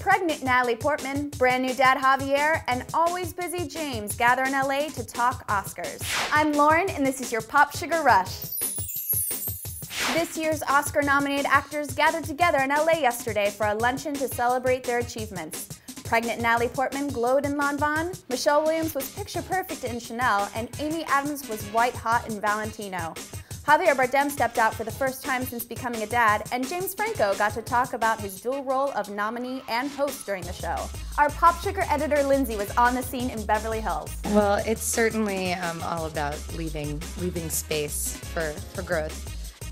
Pregnant Natalie Portman, brand new dad Javier, and always busy James gather in LA to talk Oscars. I'm Lauren, and this is your Pop Sugar Rush. This year's Oscar-nominated actors gathered together in LA yesterday for a luncheon to celebrate their achievements. Pregnant Natalie Portman glowed in Lanvin, Michelle Williams was picture-perfect in Chanel, and Amy Adams was white-hot in Valentino. Javier Bardem stepped out for the first time since becoming a dad, and James Franco got to talk about his dual role of nominee and host during the show. Our Pop Sugar editor Lindsay was on the scene in Beverly Hills. Well, it's certainly all about leaving space for growth.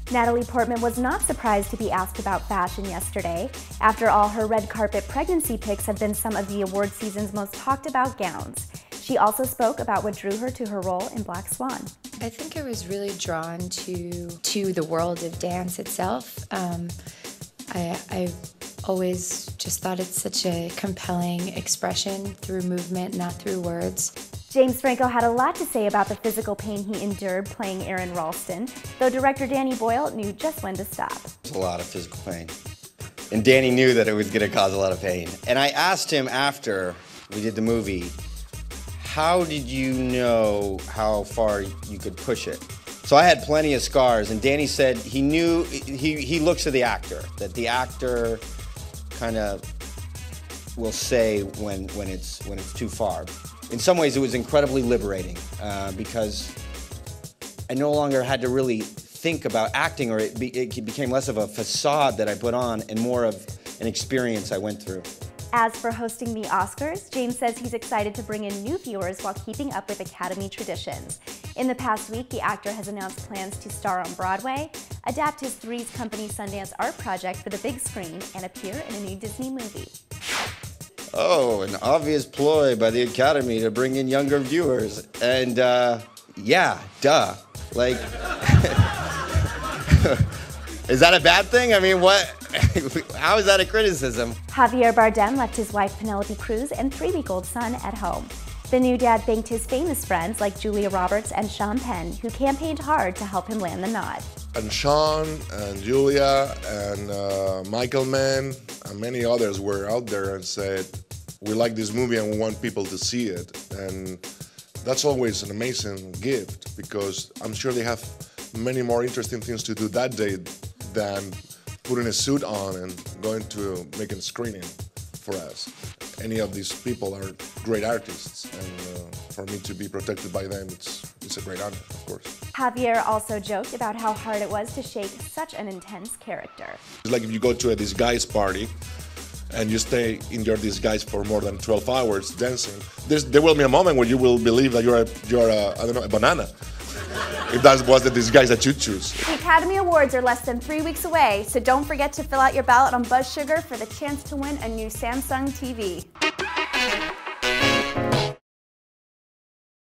Natalie Portman was not surprised to be asked about fashion yesterday. After all, her red carpet pregnancy pics have been some of the award season's most talked about gowns. She also spoke about what drew her to her role in Black Swan. I think I was really drawn to the world of dance itself. I've always just thought it's such a compelling expression through movement, not through words. James Franco had a lot to say about the physical pain he endured playing Aaron Ralston, though director Danny Boyle knew just when to stop. There's a lot of physical pain. And Danny knew that it was going to cause a lot of pain. And I asked him after we did the movie, how did you know how far you could push it? So I had plenty of scars, and Danny said he knew, he looks at the actor, that the actor kind of will say when it's too far. In some ways, it was incredibly liberating because I no longer had to really think about acting, or it became less of a facade that I put on and more of an experience I went through. As for hosting the Oscars, James says he's excited to bring in new viewers while keeping up with Academy traditions. In the past week, the actor has announced plans to star on Broadway, adapt his Three's Company Sundance art project for the big screen, and appear in a new Disney movie. Oh, an obvious ploy by the Academy to bring in younger viewers. And yeah, duh. Like, is that a bad thing? I mean, what? How is that a criticism? Javier Bardem left his wife Penelope Cruz and 3-week-old son at home. The new dad thanked his famous friends like Julia Roberts and Sean Penn, who campaigned hard to help him land the nod. And Sean and Julia and Michael Mann and many others were out there and said, we like this movie and we want people to see it. And that's always an amazing gift, because I'm sure they have many more interesting things to do that day than putting a suit on and going to make a screening for us. Any of these people are great artists, and for me to be protected by them, it's a great honor, of course. Javier also joked about how hard it was to shake such an intense character. It's like if you go to a disguise party and you stay in your disguise for more than 12 hours dancing, there will be a moment where you will believe that you're I don't know, a banana. If that was the disguise that you choose. The Academy Awards are less than 3 weeks away, so don't forget to fill out your ballot on Buzz Sugar for the chance to win a new Samsung TV.